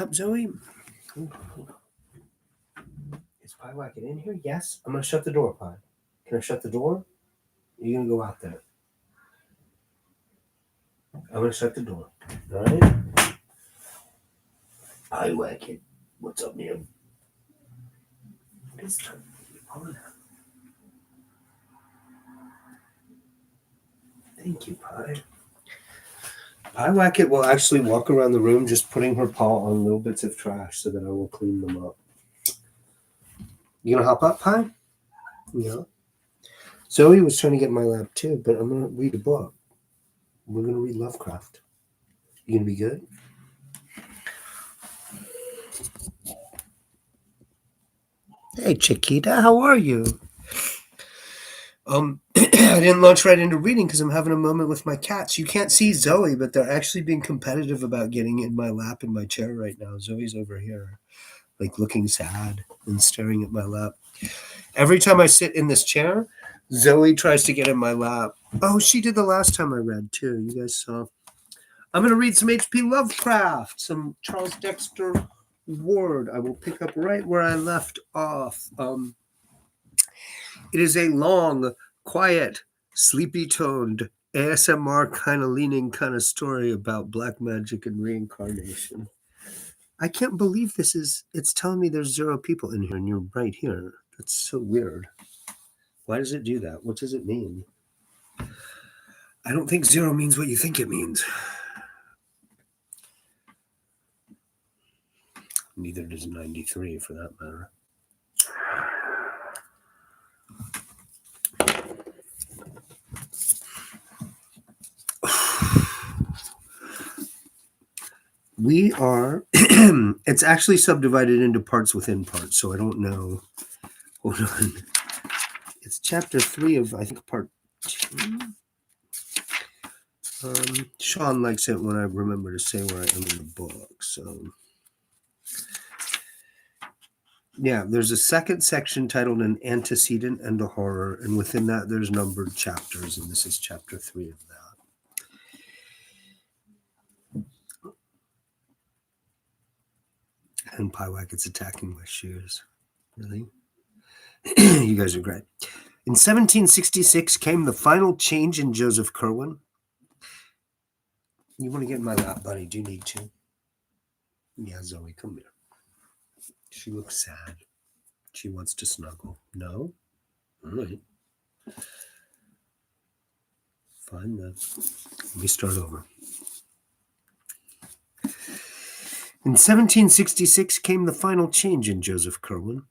Up, Zoe? Is Pie Wacket in here? Yes. I'm going to shut the door, Pie. Can I shut the door? You're going to go out there. I'm going to shut the door. All right? Pie Wacket. What's up, man? It's time to be on. Thank you, Pie. Pie Wacket will actually walk around the room just putting her paw on little bits of trash so that I will clean them up. You gonna hop up, Pie? Yeah. Zoe was trying to get in my lap too, but I'm gonna read a book. We're gonna read Lovecraft. You gonna be good? Hey, Chiquita, how are you? I didn't launch right into reading because I'm having a moment with my cats. You can't see Zoe, but they're actually being competitive about getting in my lap in my chair right now. Zoe's over here, like looking sad and staring at my lap. Every time I sit in this chair, Zoe tries to get in my lap. Oh, she did the last time I read too. You guys saw. I'm going to read some H.P. Lovecraft, some Charles Dexter Ward. I will pick up right where I left off. It is a long, quiet, sleepy-toned, ASMR kind of leaning kind of story about black magic and reincarnation. I can't believe it's telling me there's 0 people in here and you're right here. That's so weird. Why does it do that? What does it mean? I don't think 0 means what you think it means. Neither does 93 for that matter. We are, it's actually subdivided into parts within parts, so I don't know. Hold on. It's chapter 3 of, I think, part 2. Sean likes it when I remember to say where I am in the book, so. Yeah, there's a second section titled An Antecedent and a Horror, and within that there's numbered chapters, and this is chapter 3 of that. And Pie Wacket's attacking my shoes. Really? You guys are great. In 1766 came the final change in Joseph Curwen. You want to get in my lap, buddy? Do you need to? Yeah, Zoe, come here. She looks sad. She wants to snuggle. No? All right. Fine then. Let me start over. In 1766 came the final change in Joseph Curwen.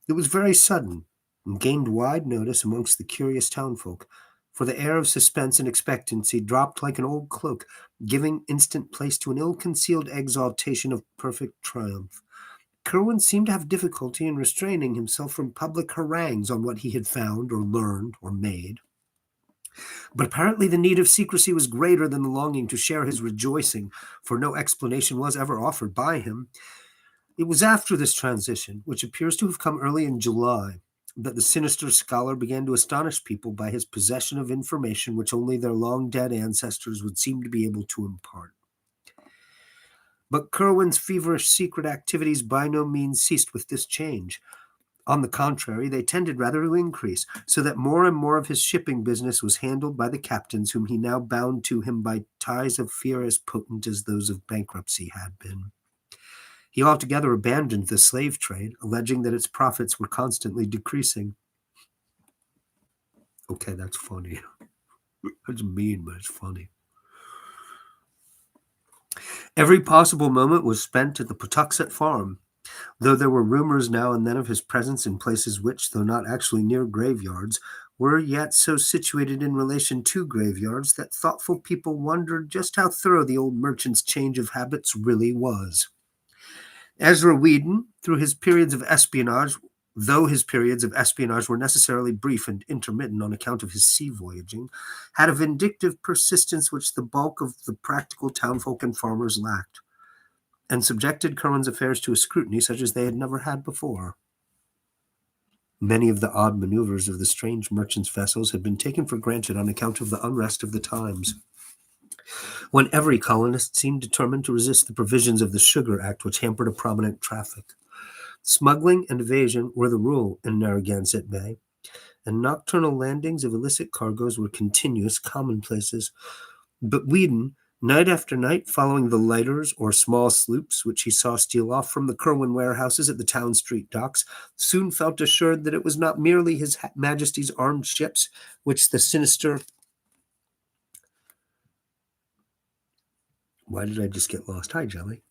It was very sudden and gained wide notice amongst the curious townfolk, for the air of suspense and expectancy dropped like an old cloak, giving instant place to an ill-concealed exaltation of perfect triumph. Curwen seemed to have difficulty in restraining himself from public harangues on what he had found or learned or made. But apparently the need of secrecy was greater than the longing to share his rejoicing, for no explanation was ever offered by him. It was after this transition, which appears to have come early in July, that the sinister scholar began to astonish people by his possession of information which only their long-dead ancestors would seem to be able to impart. But Curwen's feverish secret activities by no means ceased with this change. On the contrary, they tended rather to increase, so that more and more of his shipping business was handled by the captains whom he now bound to him by ties of fear as potent as those of bankruptcy had been. He altogether abandoned the slave trade, alleging that its profits were constantly decreasing. Okay, that's funny. That's mean, but it's funny. Every possible moment was spent at the Pawtuxet farm, though there were rumors now and then of his presence in places which, though not actually near graveyards, were yet so situated in relation to graveyards that thoughtful people wondered just how thorough the old merchant's change of habits really was. Ezra Whedon, though his periods of espionage were necessarily brief and intermittent on account of his sea voyaging, had a vindictive persistence which the bulk of the practical townfolk and farmers lacked, and subjected Curwen's affairs to a scrutiny such as they had never had before. Many of the odd maneuvers of the strange merchant's vessels had been taken for granted on account of the unrest of the times. when every colonist seemed determined to resist the provisions of the Sugar Act, which hampered a prominent traffic. Smuggling and evasion were the rule in Narragansett Bay, and nocturnal landings of illicit cargoes were continuous commonplaces. But Whedon, night after night, following the lighters or small sloops which he saw steal off from the Kerwin warehouses at the Town Street docks, soon felt assured that it was not merely His Majesty's armed ships which the sinister... Why did I just get lost? Hi, Jelly.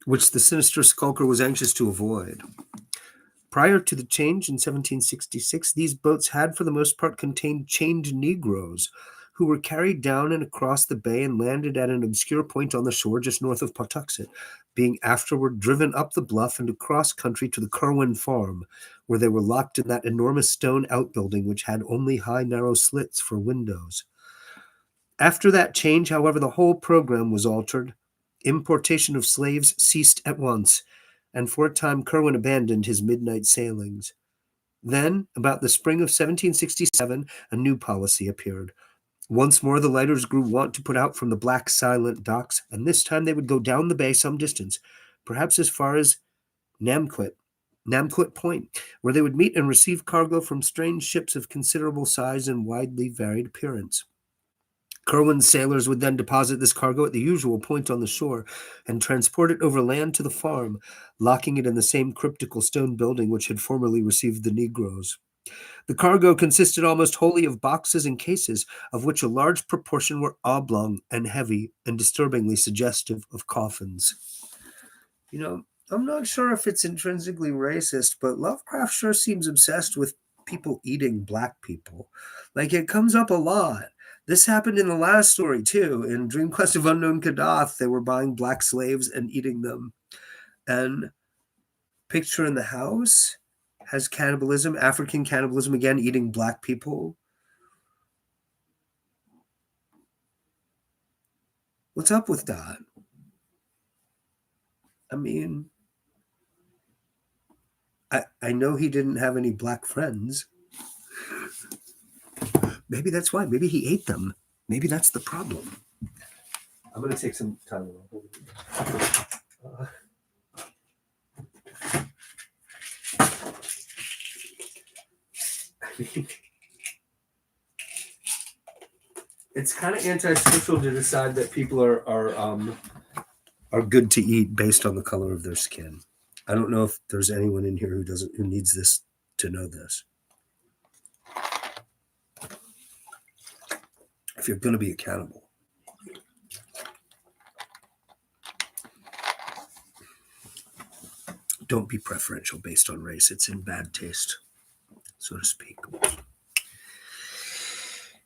Which the sinister skulker was anxious to avoid. Prior to the change in 1766, these boats had for the most part contained chained Negroes, who were carried down and across the bay and landed at an obscure point on the shore just north of Pawtuxet, being afterward driven up the bluff and across country to the Kerwin farm, where they were locked in that enormous stone outbuilding which had only high narrow slits for windows. After that change, however, the whole program was altered. Importation of slaves ceased at once, and for a time Kerwin abandoned his midnight sailings. Then, about the spring of 1767, a new policy appeared. Once more the lighters grew wont to put out from the black silent docks, and this time they would go down the bay some distance, perhaps as far as Namquit Point, where they would meet and receive cargo from strange ships of considerable size and widely varied appearance. Kerwin's sailors would then deposit this cargo at the usual point on the shore and transport it overland to the farm, locking it in the same cryptical stone building which had formerly received the Negroes. The cargo consisted almost wholly of boxes and cases, of which a large proportion were oblong and heavy and disturbingly suggestive of coffins. You know, I'm not sure if it's intrinsically racist, but Lovecraft sure seems obsessed with people eating black people. Like, it comes up a lot. This happened in the last story, too. In Dream Quest of Unknown Kadath, they were buying black slaves and eating them. And Picture in the House has cannibalism, African cannibalism, again, eating black people. What's up with that? I mean, I know he didn't have any black friends. Maybe that's why. Maybe he ate them. Maybe that's the problem. I'm going to take some time. It's kind of antisocial to decide that people are good to eat based on the color of their skin. I don't know if there's anyone in here who needs this to know this. If you're going to be accountable, don't be preferential based on race. It's in bad taste, so to speak.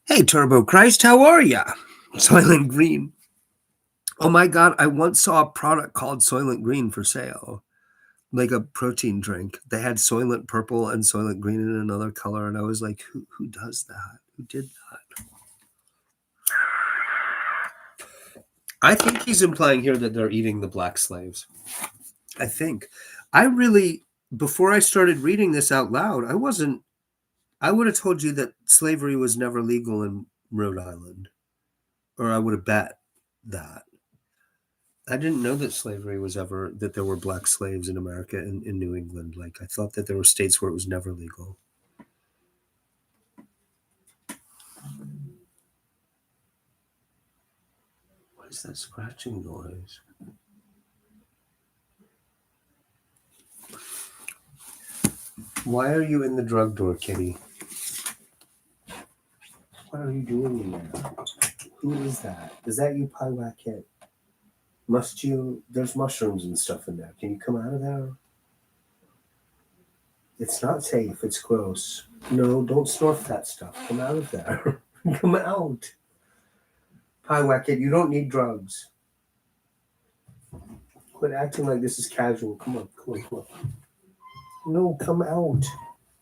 Hey, Turbo Christ, how are ya? Soylent Green. Oh my God, I once saw a product called Soylent Green for sale, like a protein drink. They had Soylent Purple and Soylent Green in another color, and I was like, who does that? Who did that? I think he's implying here that they're eating the black slaves. I think. Before I started reading this out loud, I would have told you that slavery was never legal in Rhode Island. Or I would have bet that. I didn't know that that there were black slaves in America and in New England. Like, I thought that there were states where it was never legal. What is that scratching noise? Why are you in the drug door, kitty? What are you doing in there? Who is that? Is that you, Pie Kid? There's mushrooms and stuff in there. Can you come out of there? It's not safe. It's gross. No, don't snort that stuff. Come out of there. Come out. Pie Kid, you don't need drugs. Quit acting like this is casual. Come on. No, come out.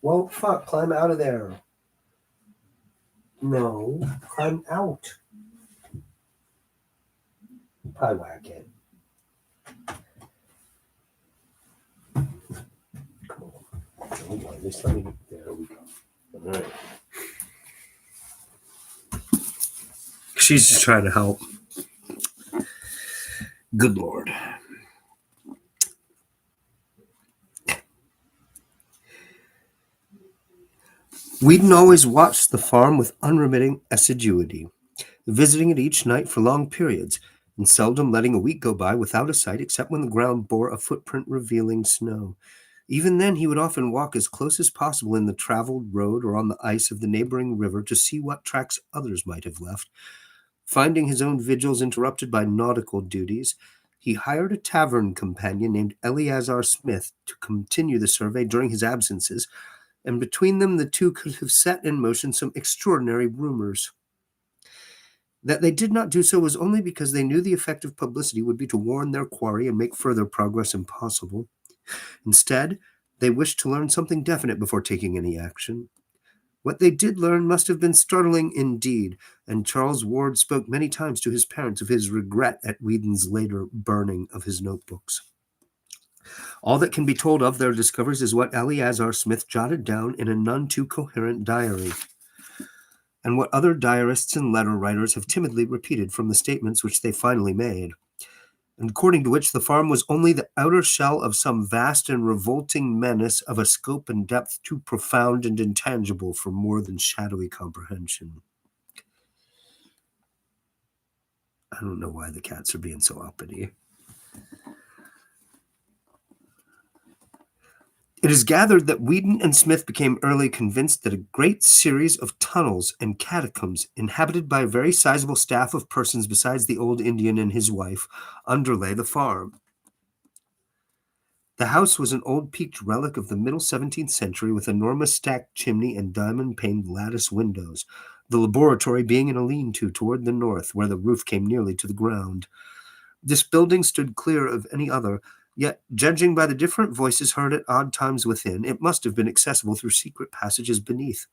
Well, fuck, climb out of there. No, climb out. Pie Kid. Come on. At least let me. There we go. All right. She's just trying to help. Good Lord. Whedon always watched the farm with unremitting assiduity, visiting it each night for long periods, and seldom letting a week go by without a sight except when the ground bore a footprint revealing snow. Even then, he would often walk as close as possible in the traveled road or on the ice of the neighboring river to see what tracks others might have left. Finding his own vigils interrupted by nautical duties, he hired a tavern companion named Eleazar Smith to continue the survey during his absences, and between them the two could have set in motion some extraordinary rumors. That they did not do so was only because they knew the effect of publicity would be to warn their quarry and make further progress impossible. Instead, they wished to learn something definite before taking any action. What they did learn must have been startling indeed, and Charles Ward spoke many times to his parents of his regret at Whedon's later burning of his notebooks. All that can be told of their discoveries is what Eleazar Smith jotted down in a none too coherent diary, and what other diarists and letter writers have timidly repeated from the statements which they finally made, and according to which the farm was only the outer shell of some vast and revolting menace of a scope and depth too profound and intangible for more than shadowy comprehension. I don't know why the cats are being so uppity. It is gathered that Whedon and Smith became early convinced that a great series of tunnels and catacombs, inhabited by a very sizable staff of persons besides the old Indian and his wife, underlay the farm. The house was an old peaked relic of the middle 17th century with enormous stacked chimney and diamond-paned lattice windows, the laboratory being in a lean-to toward the north, where the roof came nearly to the ground. This building stood clear of any other, yet, judging by the different voices heard at odd times within, it must have been accessible through secret passages beneath.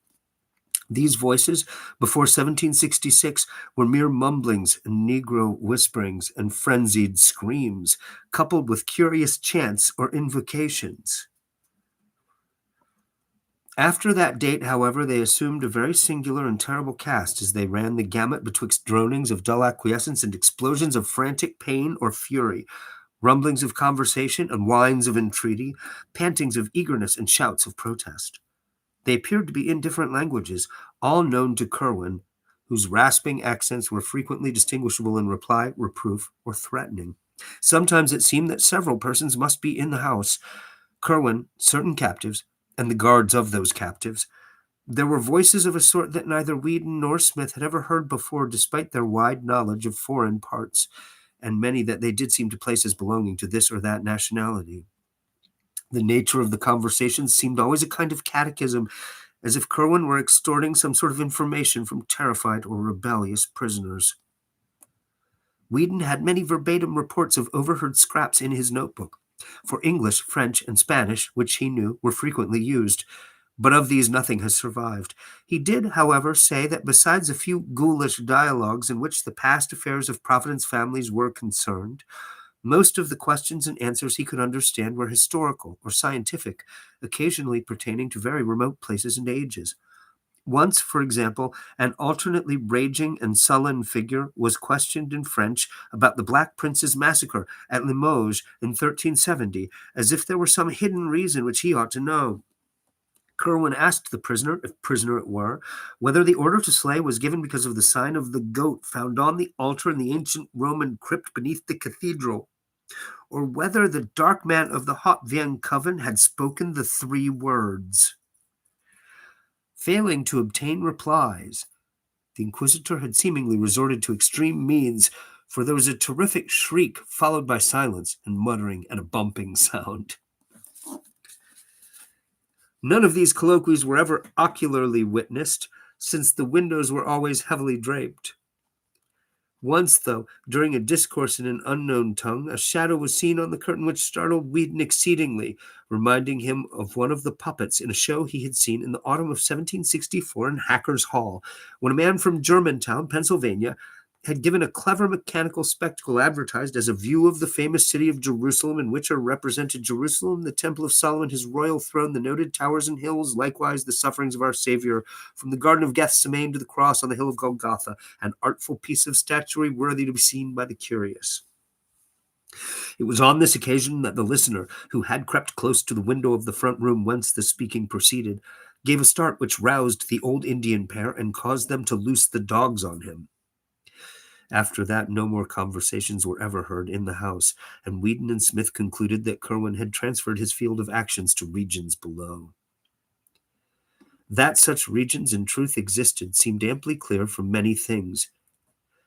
These voices, before 1766, were mere mumblings and Negro whisperings and frenzied screams, coupled with curious chants or invocations. After that date, however, they assumed a very singular and terrible cast as they ran the gamut betwixt dronings of dull acquiescence and explosions of frantic pain or fury, rumblings of conversation and whines of entreaty, pantings of eagerness and shouts of protest. They appeared to be in different languages, all known to Curwen, whose rasping accents were frequently distinguishable in reply, reproof, or threatening. Sometimes it seemed that several persons must be in the house: Curwen, certain captives, and the guards of those captives. There were voices of a sort that neither Whedon nor Smith had ever heard before, despite their wide knowledge of foreign parts, and many that they did seem to place as belonging to this or that nationality. The nature of the conversations seemed always a kind of catechism, as if Curwen were extorting some sort of information from terrified or rebellious prisoners. Whedon had many verbatim reports of overheard scraps in his notebook, for English, French, and Spanish, which he knew were frequently used, but of these nothing has survived. He did, however, say that besides a few ghoulish dialogues in which the past affairs of Providence families were concerned, most of the questions and answers he could understand were historical or scientific, occasionally pertaining to very remote places and ages. Once, for example, an alternately raging and sullen figure was questioned in French about the Black Prince's massacre at Limoges in 1370, as if there were some hidden reason which he ought to know. Curwen asked the prisoner, if prisoner it were, whether the order to slay was given because of the sign of the goat found on the altar in the ancient Roman crypt beneath the cathedral, or whether the dark man of the Haut Vienne coven had spoken the three words. Failing to obtain replies, the inquisitor had seemingly resorted to extreme means, for there was a terrific shriek followed by silence and muttering and a bumping sound. None of these colloquies were ever ocularly witnessed, since the windows were always heavily draped. Once, though, during a discourse in an unknown tongue, a shadow was seen on the curtain which startled Whedon exceedingly, reminding him of one of the puppets in a show he had seen in the autumn of 1764 in Hacker's Hall, when a man from Germantown, Pennsylvania, had given a clever mechanical spectacle advertised as a view of the famous city of Jerusalem, in which are represented Jerusalem, the Temple of Solomon, his royal throne, the noted towers and hills, likewise the sufferings of our Savior, from the Garden of Gethsemane to the cross on the hill of Golgotha, an artful piece of statuary worthy to be seen by the curious. It was on this occasion that the listener, who had crept close to the window of the front room whence the speaking proceeded, gave a start which roused the old Indian pair and caused them to loose the dogs on him. After that, no more conversations were ever heard in the house, and Whedon and Smith concluded that Curwen had transferred his field of actions to regions below. That such regions in truth existed seemed amply clear from many things.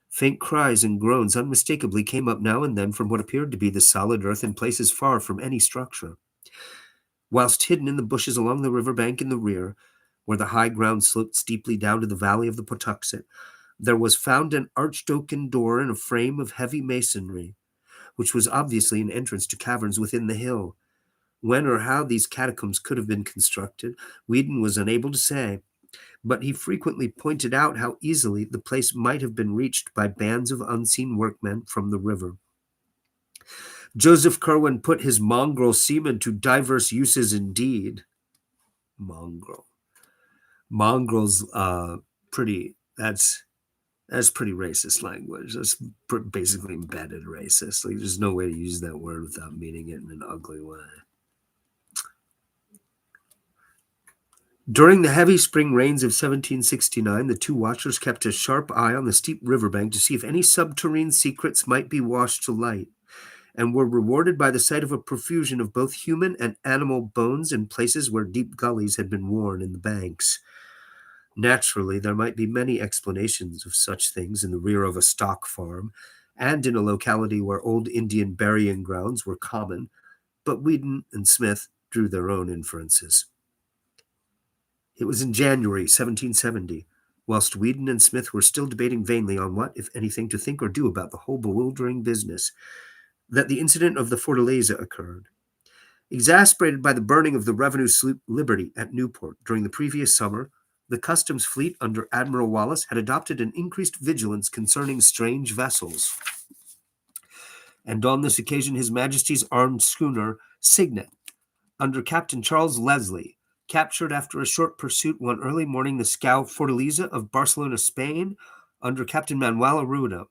Faint cries and groans unmistakably came up now and then from what appeared to be the solid earth in places far from any structure. Whilst hidden in the bushes along the river bank in the rear, where the high ground sloped steeply down to the valley of the Patuxent, there was found an arched oaken door in a frame of heavy masonry, which was obviously an entrance to caverns within the hill. When or how these catacombs could have been constructed, Whedon was unable to say, but he frequently pointed out how easily the place might have been reached by bands of unseen workmen from the river. Joseph Curwen put his mongrel seamen to diverse uses indeed. Mongrel's that's pretty racist language. That's basically embedded racist. Like, there's no way to use that word without meaning it in an ugly way. During the heavy spring rains of 1769, the two watchers kept a sharp eye on the steep riverbank to see if any subterranean secrets might be washed to light, and were rewarded by the sight of a profusion of both human and animal bones in places where deep gullies had been worn in the banks. Naturally, there might be many explanations of such things in the rear of a stock farm, and in a locality where old Indian burying grounds were common, but Whedon and Smith drew their own inferences. It was in January 1770, whilst Whedon and Smith were still debating vainly on what, if anything, to think or do about the whole bewildering business, that the incident of the Fortaleza occurred. Exasperated by the burning of the revenue sloop Liberty at Newport during the previous summer, the customs fleet under Admiral Wallace had adopted an increased vigilance concerning strange vessels. And on this occasion, His Majesty's armed schooner Signet, under Captain Charles Leslie, captured after a short pursuit one early morning the scow Fortaleza of Barcelona, Spain, under Captain Manuel Arruda,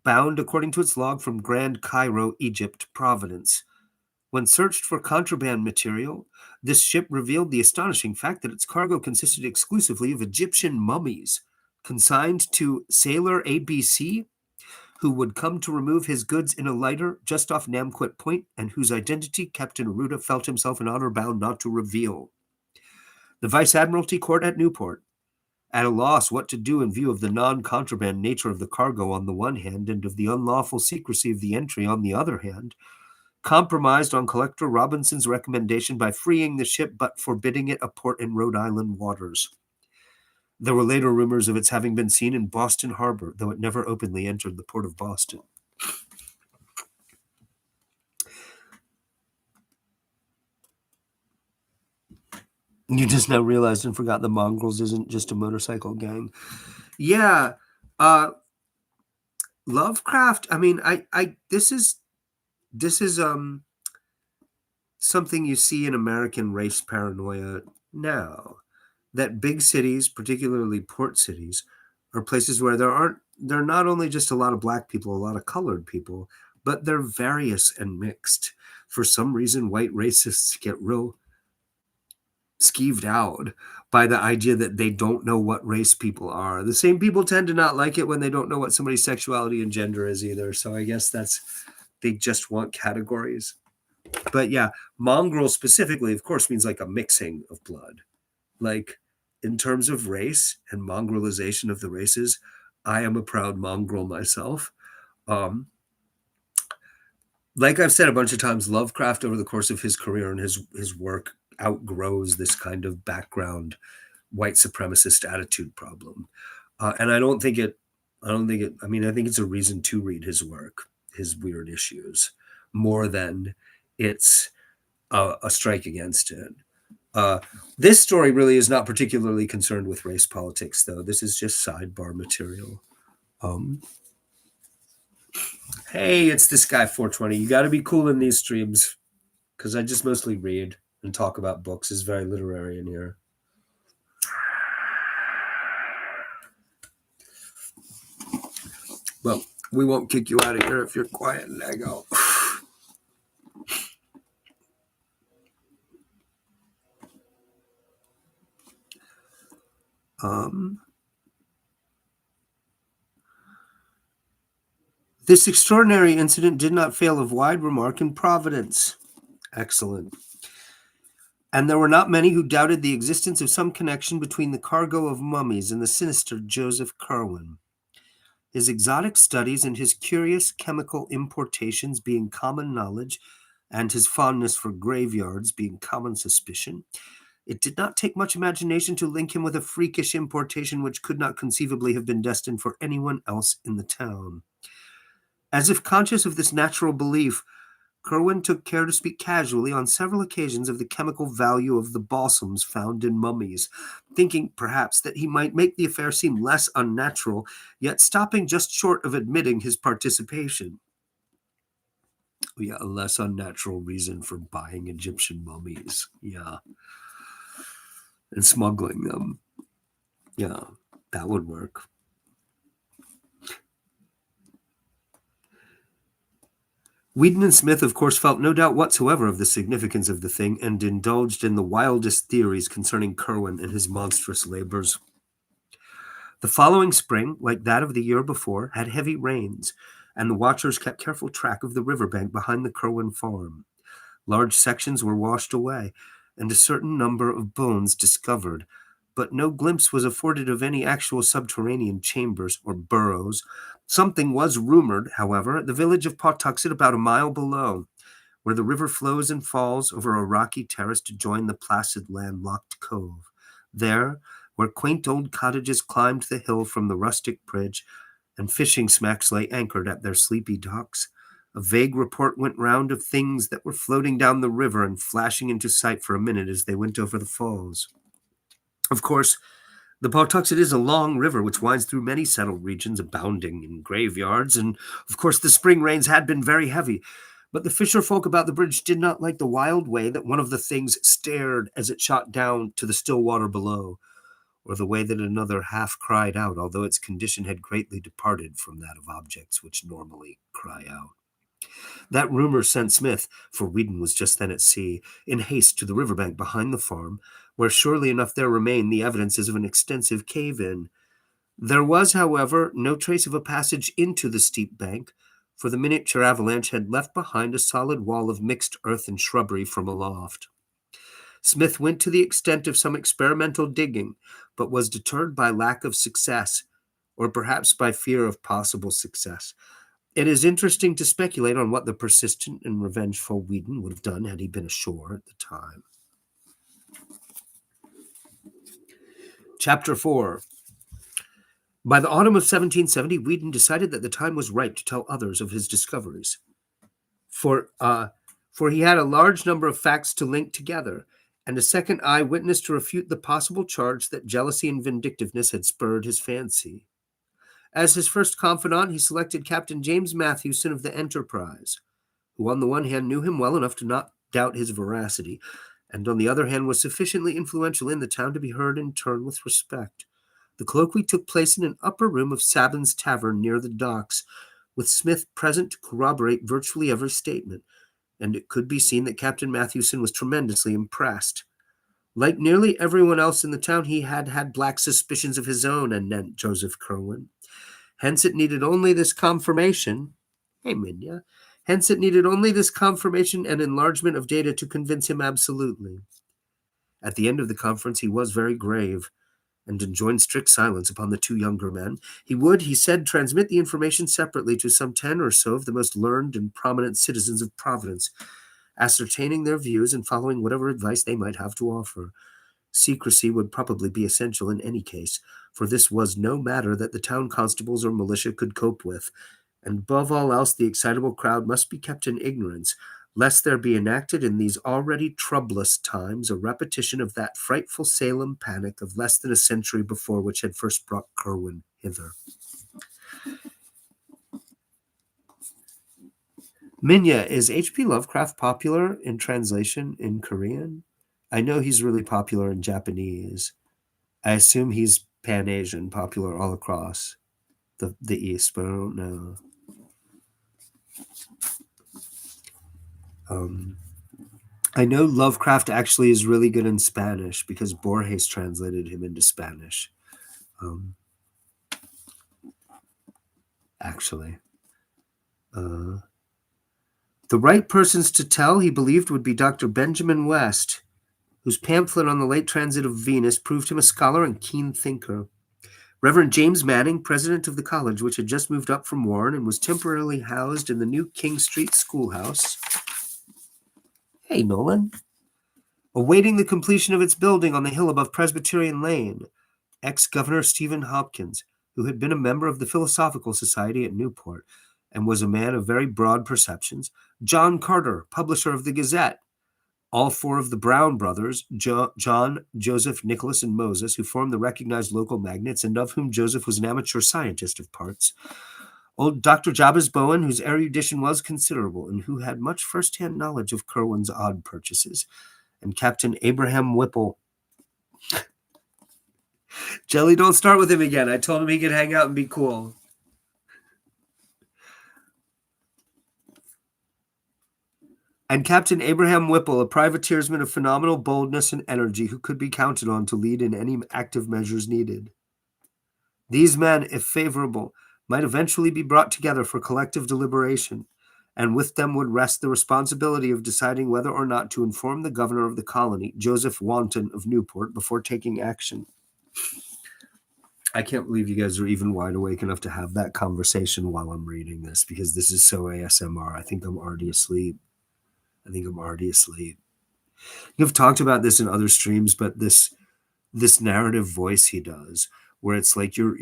bound according to its log from Grand Cairo, Egypt, Providence. When searched for contraband material, this ship revealed the astonishing fact that its cargo consisted exclusively of Egyptian mummies, consigned to sailor ABC, who would come to remove his goods in a lighter just off Namquit Point, and whose identity Captain Arruda felt himself in honor bound not to reveal. The Vice Admiralty Court at Newport, at a loss what to do in view of the non-contraband nature of the cargo on the one hand and of the unlawful secrecy of the entry on the other hand, compromised on Collector Robinson's recommendation by freeing the ship but forbidding it a port in Rhode Island waters. There were later rumors of its having been seen in Boston Harbor, though it never openly entered the port of Boston. You just now realized and forgot the Mongrels isn't just a motorcycle gang. Yeah. Lovecraft, I mean, this is something you see in American race paranoia now, that big cities, particularly port cities, are places where they're not only just a lot of black people, a lot of colored people, but they're various and mixed. For some reason, white racists get real skeeved out by the idea that they don't know what race people are. The same people tend to not like it when they don't know what somebody's sexuality and gender is either. So I guess they just want categories. But yeah, mongrel specifically, of course, means like a mixing of blood. Like, in terms of race and mongrelization of the races, I am a proud mongrel myself. Like I've said a bunch of times, Lovecraft over the course of his career and his work outgrows this kind of background white supremacist attitude problem. And I think it's a reason to read his work, his weird issues, more than it's a strike against it. This story really is not particularly concerned with race politics, though. This is just sidebar material. Hey, it's this guy 420. You got to be cool in these streams, because I just mostly read and talk about books. It's very literary in here. Well, we won't kick you out of here if you're quiet, Lego. This extraordinary incident did not fail of wide remark in Providence. Excellent. And there were not many who doubted the existence of some connection between the cargo of mummies and the sinister Joseph Curwen. His exotic studies and his curious chemical importations being common knowledge, and his fondness for graveyards being common suspicion, it did not take much imagination to link him with a freakish importation which could not conceivably have been destined for anyone else in the town. As if conscious of this natural belief, Curwen took care to speak casually on several occasions of the chemical value of the balsams found in mummies, thinking perhaps that he might make the affair seem less unnatural, yet stopping just short of admitting his participation. Yeah, a less unnatural reason for buying Egyptian mummies. Yeah. And smuggling them. Yeah, that would work. Whedon and Smith, of course, felt no doubt whatsoever of the significance of the thing and indulged in the wildest theories concerning Curwen and his monstrous labors. The following spring, like that of the year before, had heavy rains, and the watchers kept careful track of the riverbank behind the Curwen farm. Large sections were washed away, and a certain number of bones discovered, but no glimpse was afforded of any actual subterranean chambers or burrows. Something was rumored, however, at the village of Pawtuxet, about a mile below, where the river flows and falls over a rocky terrace to join the placid landlocked cove. There, where quaint old cottages climbed the hill from the rustic bridge, and fishing smacks lay anchored at their sleepy docks, a vague report went round of things that were floating down the river and flashing into sight for a minute as they went over the falls. Of course, the Pawtuxet is a long river which winds through many settled regions abounding in graveyards, and of course the spring rains had been very heavy. But the fisher folk about the bridge did not like the wild way that one of the things stared as it shot down to the still water below, or the way that another half cried out, although its condition had greatly departed from that of objects which normally cry out. That rumor sent Smith, for Whedon was just then at sea, in haste to the riverbank behind the farm, where surely enough there remained the evidences of an extensive cave-in. There was, however, no trace of a passage into the steep bank, for the miniature avalanche had left behind a solid wall of mixed earth and shrubbery from aloft. Smith went to the extent of some experimental digging, but was deterred by lack of success, or perhaps by fear of possible success. It is interesting to speculate on what the persistent and revengeful Whedon would have done had he been ashore at the time. Chapter 4. By the autumn of 1770, Whedon decided that the time was ripe to tell others of his discoveries. For he had a large number of facts to link together, and a second eye-witness to refute the possible charge that jealousy and vindictiveness had spurred his fancy. As his first confidant, he selected Captain James Mathewson of the Enterprise, who on the one hand knew him well enough to not doubt his veracity, and on the other hand was sufficiently influential in the town to be heard in turn with respect. The colloquy took place in an upper room of Sabin's Tavern near the docks, with Smith present to corroborate virtually every statement, and it could be seen that Captain Mathewson was tremendously impressed. Like nearly everyone else in the town, he had had black suspicions of his own anent Joseph Curwen. Hence it needed only this confirmation. Hey, Minya. Hence it needed only this confirmation and enlargement of data to convince him absolutely. At the end of the conference, he was very grave, and enjoined strict silence upon the two younger men. He would, he said, transmit the information separately to some 10 or so of the most learned and prominent citizens of Providence, ascertaining their views and following whatever advice they might have to offer. Secrecy would probably be essential in any case, for this was no matter that the town constables or militia could cope with, and above all else the excitable crowd must be kept in ignorance, lest there be enacted in these already troublous times a repetition of that frightful Salem panic of less than a century before which had first brought Curwen hither. Minya, is H.P. Lovecraft popular in translation in Korean? I know he's really popular in Japanese. I assume he's Pan-Asian, popular all across the East, but I don't know. I know Lovecraft actually is really good in Spanish because Borges translated him into Spanish. Actually. The right persons to tell, he believed, would be Dr. Benjamin West, whose pamphlet on the late transit of Venus proved him a scholar and keen thinker. Reverend James Manning, president of the college, which had just moved up from Warren and was temporarily housed in the new King Street schoolhouse. Hey, Nolan. Awaiting the completion of its building on the hill above Presbyterian Lane, ex-Governor Stephen Hopkins, who had been a member of the Philosophical Society at Newport and was a man of very broad perceptions, John Carter, publisher of the Gazette, all four of the Brown brothers, John, Joseph, Nicholas, and Moses, who formed the recognized local magnates, and of whom Joseph was an amateur scientist of parts. Old Dr. Jabez Bowen, whose erudition was considerable, and who had much first-hand knowledge of Curwen's odd purchases, and Captain Abraham Whipple. Jelly, don't start with him again. I told him he could hang out and be cool. And Captain Abraham Whipple, a privateersman of phenomenal boldness and energy who could be counted on to lead in any active measures needed. These men, if favorable, might eventually be brought together for collective deliberation, and with them would rest the responsibility of deciding whether or not to inform the governor of the colony, Joseph Wanton of Newport, before taking action. I can't believe you guys are even wide awake enough to have that conversation while I'm reading this, because this is so ASMR. I think I'm already asleep. You've talked about this in other streams, but this narrative voice he does, where it's like you're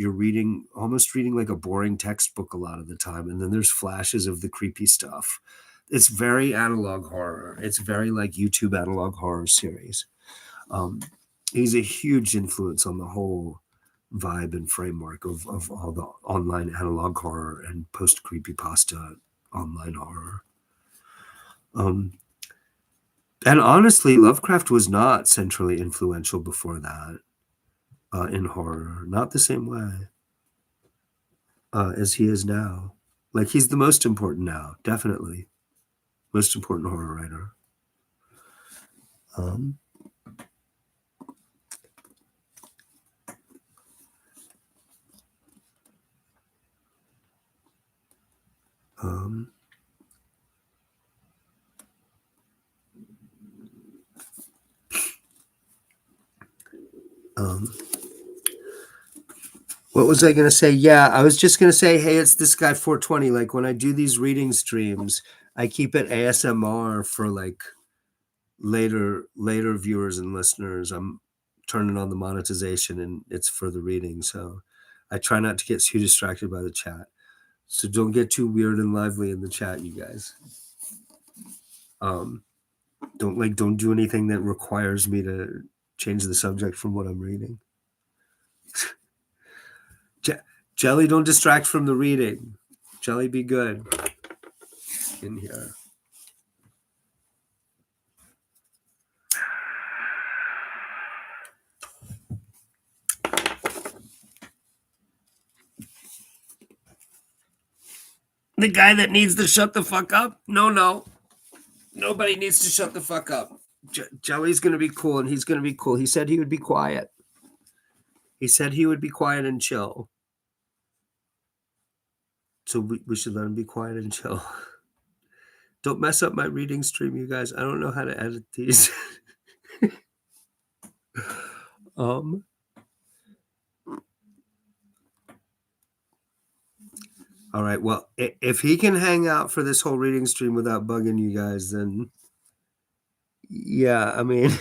almost reading like a boring textbook a lot of the time, and then there's flashes of the creepy stuff. It's very analog horror. It's very like YouTube analog horror series. He's a huge influence on the whole vibe and framework of all the online analog horror and post creepypasta online horror. And honestly, Lovecraft was not centrally influential before that in horror. Not the same way as he is now. Like, he's the most important now, definitely. Most important horror writer. What was I going to say? Yeah, I was just going to say, hey, it's this guy 420. Like, when I do these reading streams, I keep it ASMR for like later viewers and listeners. I'm turning on the monetization and it's for the reading. So I try not to get too distracted by the chat. So don't get too weird and lively in the chat, you guys. Don't do anything that requires me to change the subject from what I'm reading. Jelly, don't distract from the reading. Jelly, be good in here. The guy that needs to shut the fuck up? No. Nobody needs to shut the fuck up. Jelly's going to be cool, and he's going to be cool. He said he would be quiet. He said he would be quiet and chill. So we should let him be quiet and chill. Don't mess up my reading stream, you guys. I don't know how to edit these. All right. Well, if he can hang out for this whole reading stream without bugging you guys, then yeah, I mean,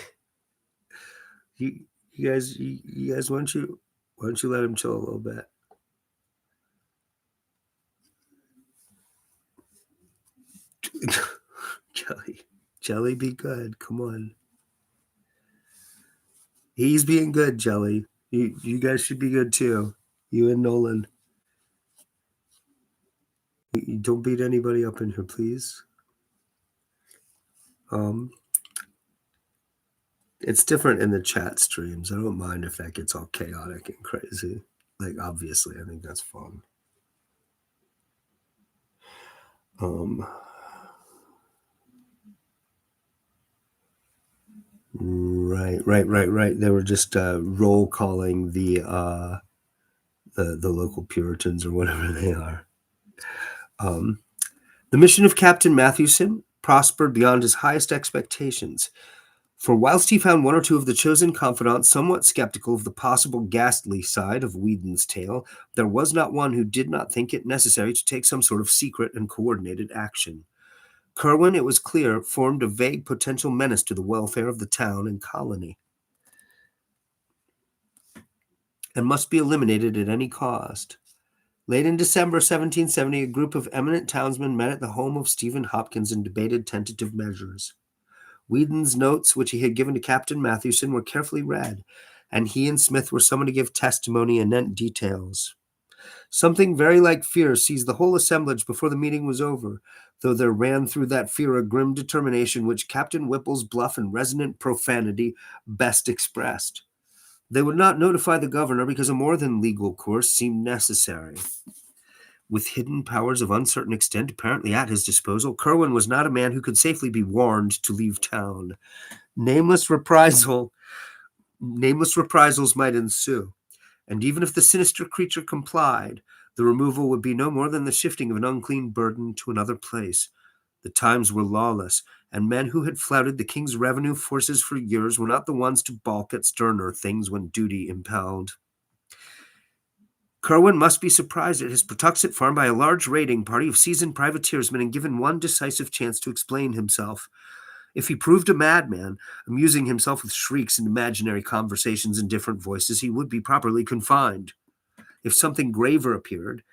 you guys, why don't you let him chill a little bit? Jelly, be good. Come on. He's being good, Jelly. You guys should be good too. You and Nolan. You don't beat anybody up in here, please. It's different in the chat streams. I don't mind if that gets all chaotic and crazy. Like, obviously, I think that's fun. Right. They were just roll calling the the local Puritans or whatever they are. The mission of Captain Mathewson prospered beyond his highest expectations. For whilst he found one or two of the chosen confidants somewhat skeptical of the possible ghastly side of Whedon's tale, there was not one who did not think it necessary to take some sort of secret and coordinated action. Curwen, it was clear, formed a vague potential menace to the welfare of the town and colony, and must be eliminated at any cost. Late in December 1770, a group of eminent townsmen met at the home of Stephen Hopkins and debated tentative measures. Whedon's notes, which he had given to Captain Mathewson, were carefully read, and he and Smith were summoned to give testimony anent details. Something very like fear seized the whole assemblage before the meeting was over, though there ran through that fear a grim determination which Captain Whipple's bluff and resonant profanity best expressed. They would not notify the governor because a more than legal course seemed necessary. With hidden powers of uncertain extent apparently at his disposal, Curwen was not a man who could safely be warned to leave town. Nameless reprisals might ensue, and even if the sinister creature complied, the removal would be no more than the shifting of an unclean burden to another place. The times were lawless, and men who had flouted the king's revenue forces for years were not the ones to balk at sterner things when duty impelled. Curwen must be surprised at his Pawtuxet farm by a large raiding party of seasoned privateersmen and given one decisive chance to explain himself. If he proved a madman, amusing himself with shrieks and imaginary conversations in different voices, he would be properly confined. If something graver appeared,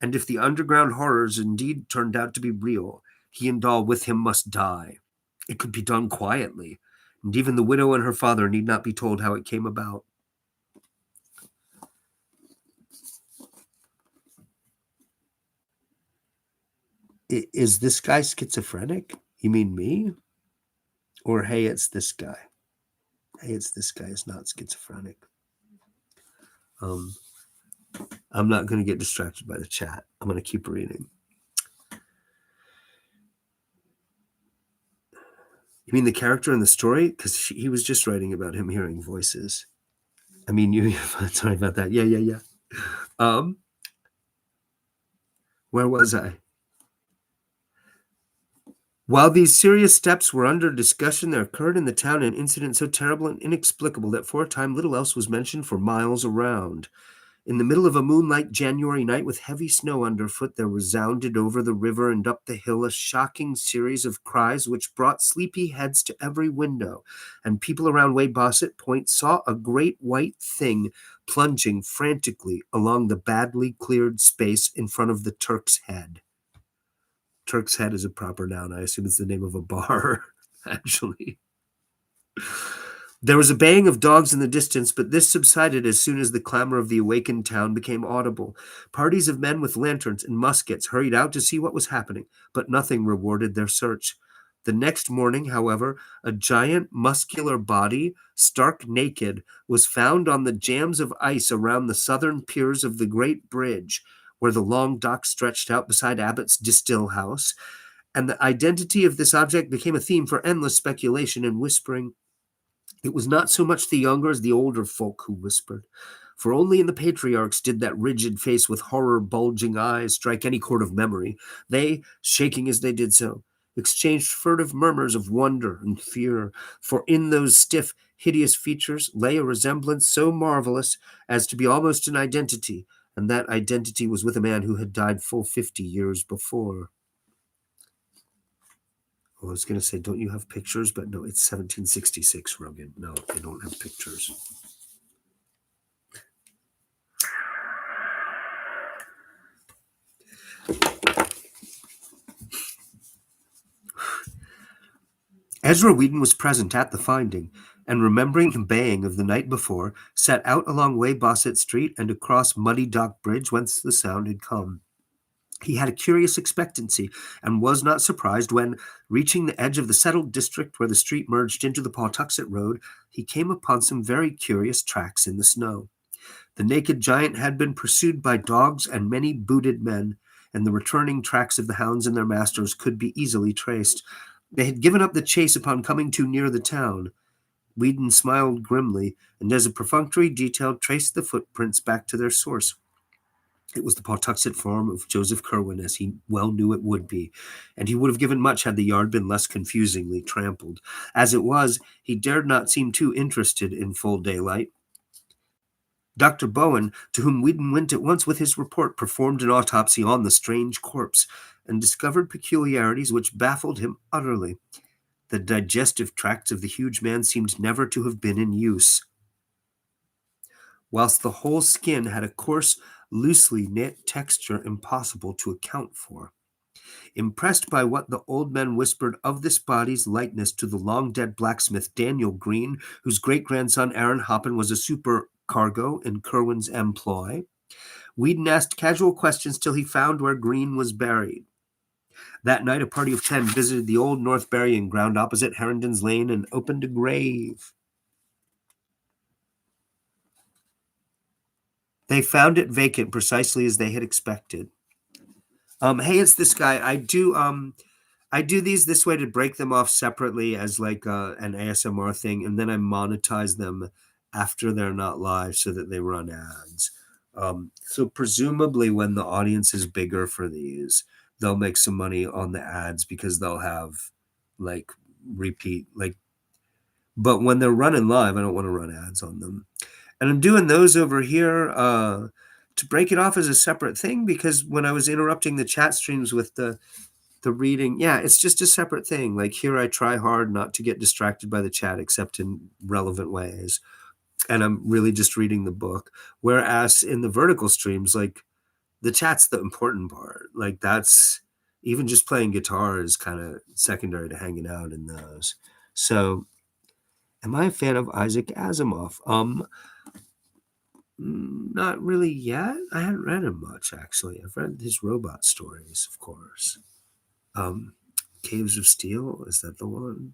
and if the underground horrors indeed turned out to be real, he and all with him must die. It could be done quietly, and even the widow and her father need not be told how it came about. Is this guy schizophrenic? You mean me? Or, hey, it's this guy. Hey, it's this guy is not schizophrenic. I'm not going to get distracted by the chat. I'm going to keep reading. You mean the character in the story? Because he was just writing about him hearing voices. I mean, you. Sorry about that. Yeah. Where was I? While these serious steps were under discussion, there occurred in the town an incident so terrible and inexplicable that for a time little else was mentioned for miles around. In the middle of a moonlight January night with heavy snow underfoot, there resounded over the river and up the hill a shocking series of cries which brought sleepy heads to every window, and people around Weybosset Point saw a great white thing plunging frantically along the badly cleared space in front of the Turk's Head. Turk's Head is a proper noun. I assume it's the name of a bar, actually. There was a baying of dogs in the distance, but this subsided as soon as the clamor of the awakened town became audible. Parties of men with lanterns and muskets hurried out to see what was happening, but nothing rewarded their search. The next morning, however, a giant muscular body, stark naked, was found on the jams of ice around the southern piers of the great bridge, where the long dock stretched out beside Abbott's Distill House, and the identity of this object became a theme for endless speculation and whispering. It was not so much the younger as the older folk who whispered, for only in the patriarchs did that rigid face with horror-bulging eyes strike any chord of memory. They, shaking as they did so, exchanged furtive murmurs of wonder and fear, for in those stiff, hideous features lay a resemblance so marvelous as to be almost an identity, and that identity was with a man who had died full 50 years before. I was going to say, don't you have pictures? But no, it's 1766, Rogan. No, they don't have pictures. Ezra Whedon was present at the finding, and remembering the baying of the night before, set out along Weybosset Street and across Muddy Dock Bridge whence the sound had come. He had a curious expectancy, and was not surprised when, reaching the edge of the settled district where the street merged into the Pawtuxet Road, he came upon some very curious tracks in the snow. The naked giant had been pursued by dogs and many booted men, and the returning tracks of the hounds and their masters could be easily traced. They had given up the chase upon coming too near the town. Whedon smiled grimly, and as a perfunctory detail traced the footprints back to their source. It was the Pawtuxet farm of Joseph Curwen, as he well knew it would be, and he would have given much had the yard been less confusingly trampled. As it was, he dared not seem too interested in full daylight. Dr. Bowen, to whom Whedon went at once with his report, performed an autopsy on the strange corpse and discovered peculiarities which baffled him utterly. The digestive tracts of the huge man seemed never to have been in use, whilst the whole skin had a coarse, loosely knit texture impossible to account for. Impressed by what the old men whispered of this body's likeness to the long-dead blacksmith Daniel Green, whose great-grandson Aaron Hoppin was a supercargo in Curwen's employ, Whedon asked casual questions till he found where Green was buried. That night, a party of 10 visited the old North burying ground opposite Herndon's Lane and opened a grave. They found it vacant precisely as they had expected. Hey, it's this guy. I do these this way to break them off separately as like an ASMR thing, and then I monetize them after they're not live so that they run ads. So presumably when the audience is bigger for these, they'll make some money on the ads because they'll have like repeat, like, but when they're running live, I don't want to run ads on them. And I'm doing those over here to break it off as a separate thing, because when I was interrupting the chat streams with the reading, yeah, it's just a separate thing. Like here, I try hard not to get distracted by the chat except in relevant ways. And I'm really just reading the book. Whereas in the vertical streams, like the chat's the important part. Like that's even just playing guitar is kind of secondary to hanging out in those. So am I a fan of Isaac Asimov? Not really yet. I haven't read him much, actually. I've read his robot stories, of course. Caves of Steel, is that the one?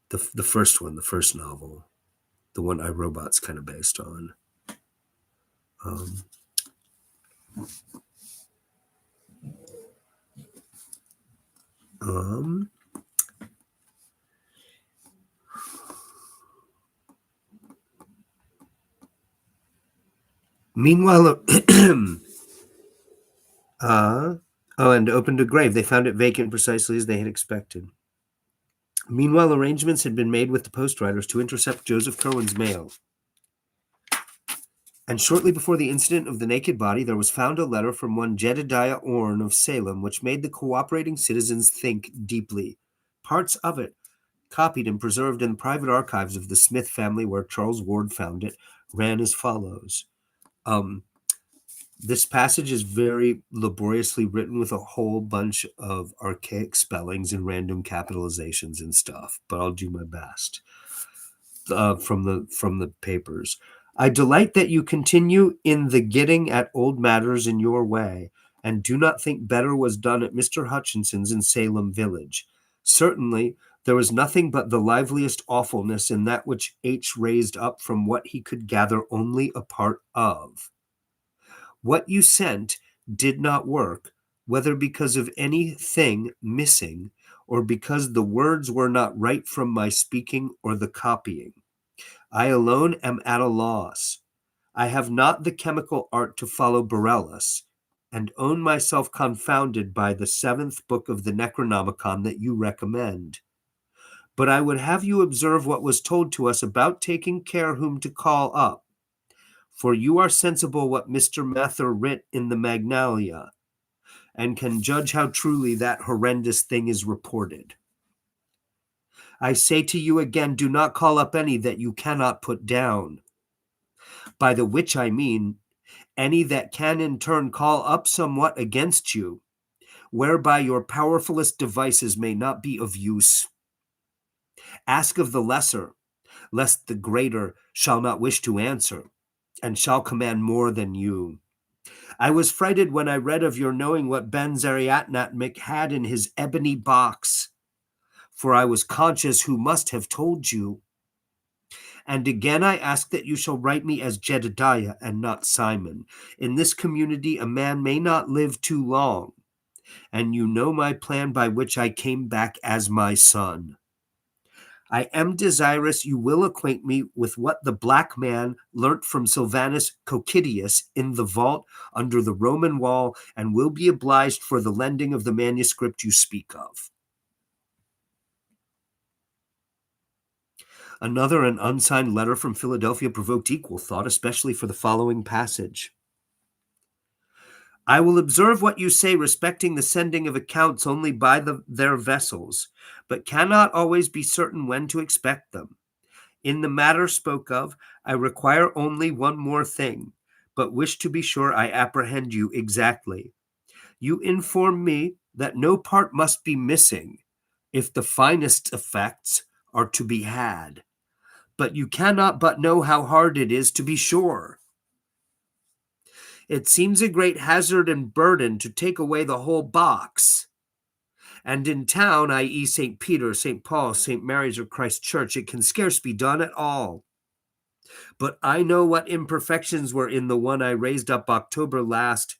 The first one, the first novel. The one iRobot's kind of based on. Meanwhile, and opened a grave. They found it vacant precisely as they had expected. Meanwhile, arrangements had been made with the post riders to intercept Joseph Curwen's mail. And shortly before the incident of the naked body, there was found a letter from one Jedediah Orne of Salem, which made the cooperating citizens think deeply. Parts of it, copied and preserved in the private archives of the Smith family where Charles Ward found it, ran as follows. This passage is very laboriously written with a whole bunch of archaic spellings and random capitalizations and stuff, but I'll do my best. From the papers. I delight that you continue in the getting at old matters in your way, and do not think better was done at Mr. Hutchinson's in Salem Village. Certainly, there was nothing but the liveliest awfulness in that which H raised up from what he could gather only a part of. What you sent did not work, whether because of anything missing, or because the words were not right from my speaking or the copying. I alone am at a loss. I have not the chemical art to follow Borellus, and own myself confounded by the 7th book of the Necronomicon that you recommend. But I would have you observe what was told to us about taking care whom to call up. For you are sensible what Mr. Mather writ in the Magnalia, and can judge how truly that horrendous thing is reported. I say to you again, do not call up any that you cannot put down. By the which I mean, any that can in turn call up somewhat against you, whereby your powerfulest devices may not be of use. Ask of the lesser, lest the greater shall not wish to answer, and shall command more than you. I was frighted when I read of your knowing what Ben Zariatnatmik had in his ebony box, for I was conscious who must have told you. And again I ask that you shall write me as Jedediah and not Simon. In this community a man may not live too long, and you know my plan by which I came back as my son. I am desirous you will acquaint me with what the black man learnt from Sylvanus Cocydius in the vault under the Roman wall, and will be obliged for the lending of the manuscript you speak of. Another and unsigned letter from Philadelphia provoked equal thought, especially for the following passage. I will observe what you say respecting the sending of accounts only by their vessels, but cannot always be certain when to expect them. In the matter spoke of, I require only one more thing, but wish to be sure I apprehend you exactly. You inform me that no part must be missing if the finest effects are to be had, but you cannot but know how hard it is to be sure. It seems a great hazard and burden to take away the whole box. And in town, i.e. St. Peter, St. Paul, St. Mary's, or Christ Church, it can scarce be done at all. But I know what imperfections were in the one I raised up October last,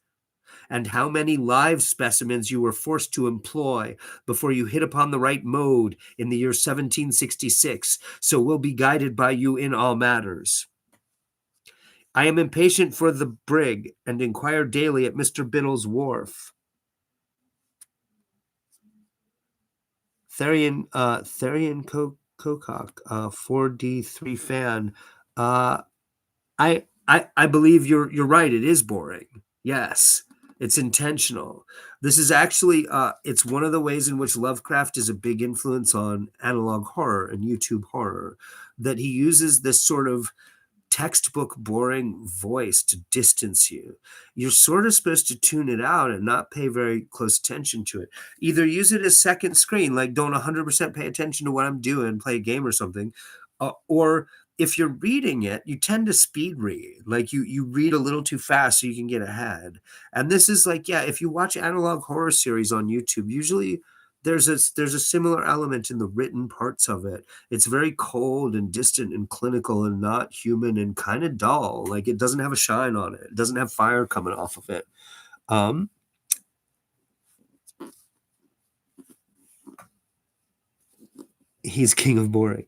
and how many live specimens you were forced to employ before you hit upon the right mode in the year 1766, so will be guided by you in all matters. I am impatient for the brig, and inquire daily at Mr. Biddle's wharf. Therian Cocock, 4D3 fan. I believe you're right. It is boring. Yes, it's intentional. This is actually it's one of the ways in which Lovecraft is a big influence on analog horror and YouTube horror, that he uses this sort of textbook boring voice to distance you. You're sort of supposed to tune it out and not pay very close attention to it. Either use it as second screen, like don't 100% pay attention to what I'm doing, play a game or something, or if you're reading it, you tend to speed read. Like you read a little too fast so you can get ahead. And this is like, yeah, if you watch analog horror series on YouTube, usually there's a similar element in the written parts of it. It's very cold and distant and clinical and not human and kind of dull. Like it doesn't have a shine on it. It doesn't have fire coming off of it. He's king of boring.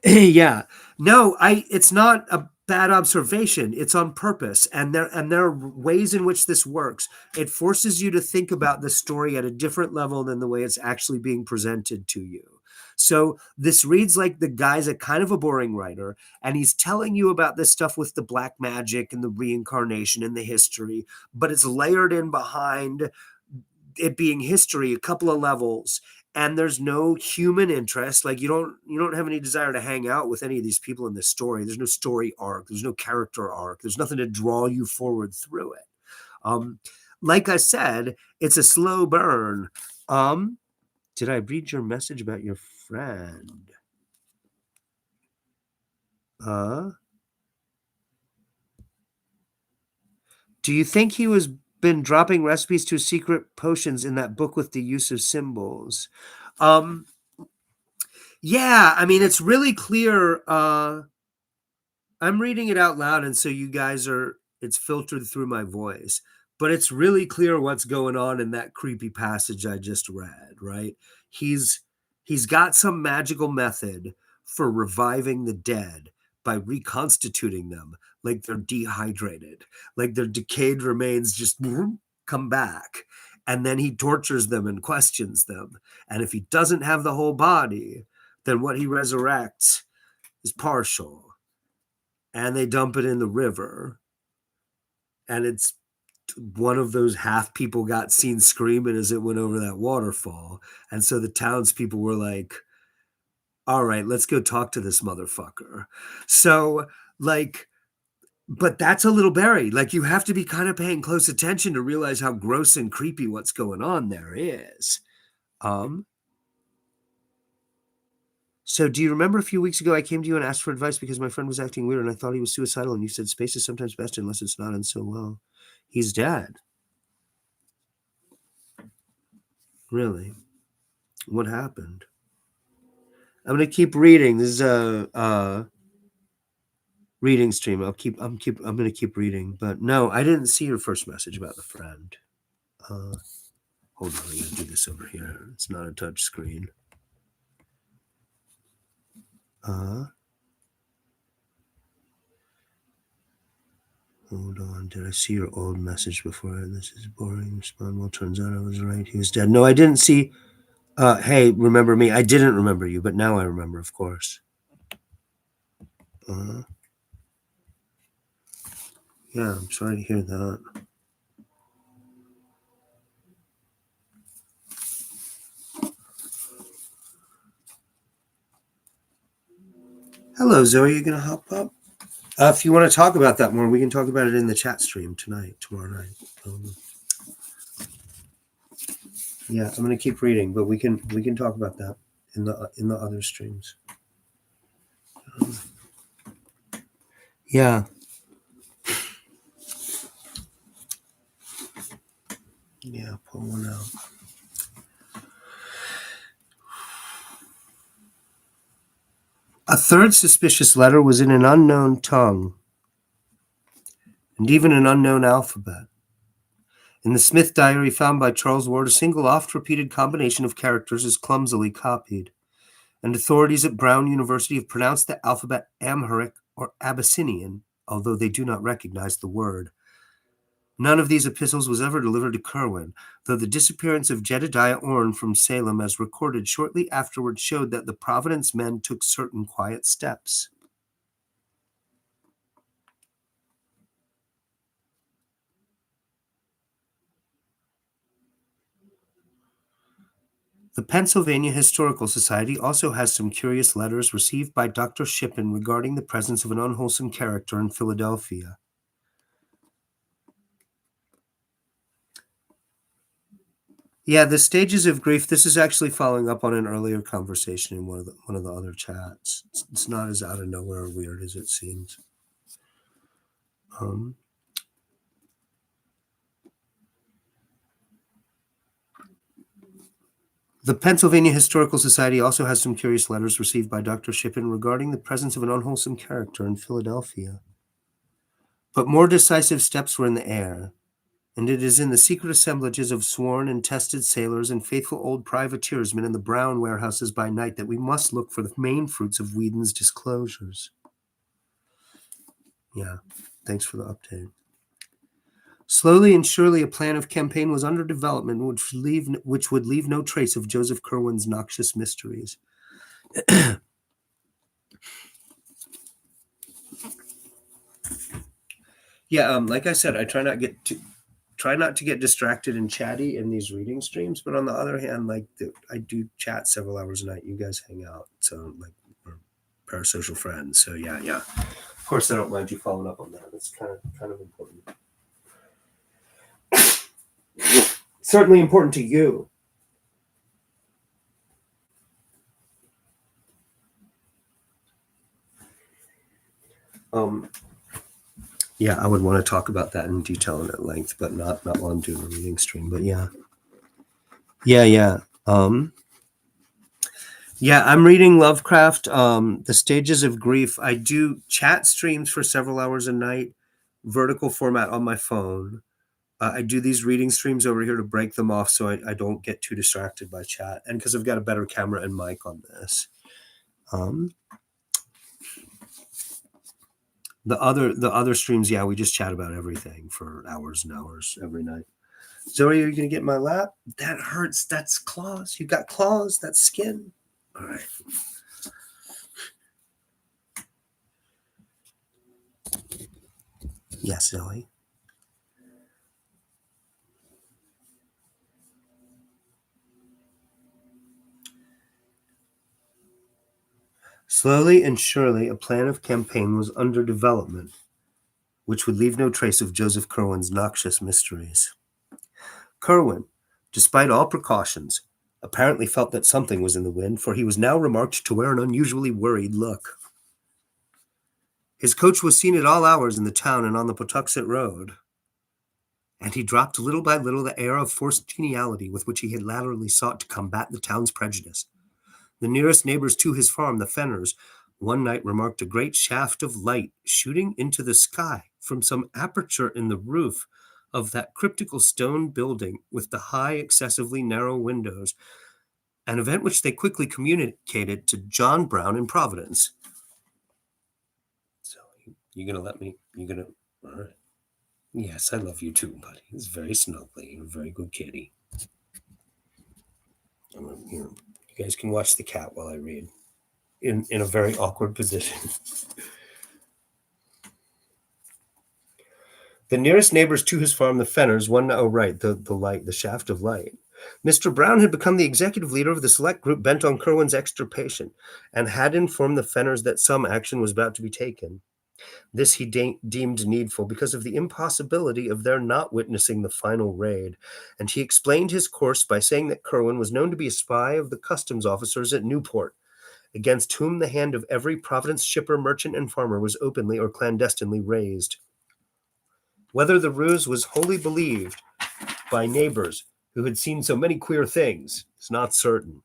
Yeah. No, it's not a bad observation. It's on purpose. And there are ways in which this works. It forces you to think about the story at a different level than the way it's actually being presented to you. So this reads like the guy's a kind of a boring writer, and he's telling you about this stuff with the black magic and the reincarnation and the history, but it's layered in behind it being history, a couple of levels, and there's no human interest. Like you don't have any desire to hang out with any of these people in this story. There's no story arc. There's no character arc. There's nothing to draw you forward through it. Like I said, it's a slow burn. Did I read your message about your friend? Do you think he was been dropping recipes to secret potions in that book with the use of symbols? Yeah, I mean, it's really clear. I'm reading it out loud, and so you guys it's filtered through my voice, but it's really clear what's going on in that creepy passage I just read, right? He's got some magical method for reviving the dead by reconstituting them like they're dehydrated, like their decayed remains just come back. And then he tortures them and questions them. And if he doesn't have the whole body, then what he resurrects is partial. And they dump it in the river. And it's one of those half people got seen screaming as it went over that waterfall. And so the townspeople were like, all right, let's go talk to this motherfucker. So, like, but that's a little buried. Like, you have to be kind of paying close attention to realize how gross and creepy what's going on there is. So do you remember a few weeks ago I came to you and asked for advice because my friend was acting weird and I thought he was suicidal, and you said space is sometimes best unless it's not, and so, well, he's dead. Really? What happened? I'm gonna keep reading. This is a reading stream. I'm gonna keep reading. But no, I didn't see your first message about the friend. Hold on, I gotta do this over here. It's not a touch screen. Hold on. Did I see your old message before? This is boring. Respond. Well, turns out I was right. He was dead. No, I didn't see. Hey, remember me? I didn't remember you, but now I remember, of course. Yeah, I'm sorry to hear that. Hello, Zoe. You gonna hop up? If you want to talk about that more, we can talk about it in the chat stream tomorrow night. Yeah, I'm gonna keep reading, but we can talk about that in the other streams. Yeah. Yeah, pull one out. A third suspicious letter was in an unknown tongue, and even an unknown alphabet. In the Smith diary found by Charles Ward, a single oft-repeated combination of characters is clumsily copied, and authorities at Brown University have pronounced the alphabet Amharic or Abyssinian, although they do not recognize the word. None of these epistles was ever delivered to Curwen, though the disappearance of Jedediah Orne from Salem, as recorded shortly afterward, showed that the Providence men took certain quiet steps. The Pennsylvania Historical Society also has some curious letters received by Dr. Shippen regarding the presence of an unwholesome character in Philadelphia. Yeah, the stages of grief. This is actually following up on an earlier conversation in one of the other chats. It's not as out of nowhere or weird as it seems. The Pennsylvania Historical Society also has some curious letters received by Dr. Shippen regarding the presence of an unwholesome character in Philadelphia. But more decisive steps were in the air, and it is in the secret assemblages of sworn and tested sailors and faithful old privateersmen in the Brown warehouses by night that we must look for the main fruits of Whedon's disclosures. Yeah, thanks for the update. Slowly and surely, a plan of campaign was under development which would leave no trace of Joseph Curwen's noxious mysteries. Yeah, like I said, I try not to get distracted and chatty in these reading streams. But on the other hand, I do chat several hours a night. You guys hang out, so we're parasocial friends. So yeah. Of course, I don't mind you following up on that. It's kind of important. Certainly important to you. Yeah, I would want to talk about that in detail and at length, but not while I'm doing a reading stream. But yeah. Yeah, I'm reading Lovecraft, The Stages of Grief. I do chat streams for several hours a night, vertical format on my phone. I do these reading streams over here to break them off so I don't get too distracted by chat, and because I've got a better camera and mic on this. The other streams, yeah, we just chat about everything for hours and hours every night. Zoe, are you going to get my lap? That hurts. That's claws. You got claws. That's skin. All right. Yes, Zoe. Slowly and surely, a plan of campaign was under development, which would leave no trace of Joseph Curwen's noxious mysteries. Curwen, despite all precautions, apparently felt that something was in the wind, for he was now remarked to wear an unusually worried look. His coach was seen at all hours in the town and on the Pawtuxet Road, and he dropped little by little the air of forced geniality with which he had latterly sought to combat the town's prejudice. The nearest neighbors to his farm, the Fenners, one night remarked a great shaft of light shooting into the sky from some aperture in the roof of that cryptical stone building with the high, excessively narrow windows, an event which they quickly communicated to John Brown in Providence. So you're going to let me, you're going to, all right. Yes, I love you too, buddy. It's very snuggly. You're a very good kitty. You guys can watch the cat while I read in a very awkward position. The nearest neighbors to his farm, the Fenners, the shaft of light. Mr. Brown had become the executive leader of the select group bent on Curwen's extirpation, and had informed the Fenners that some action was about to be taken. This he deemed needful because of the impossibility of their not witnessing the final raid, and he explained his course by saying that Curwen was known to be a spy of the customs officers at Newport, against whom the hand of every Providence shipper, merchant, and farmer was openly or clandestinely raised. Whether the ruse was wholly believed by neighbors who had seen so many queer things is not certain.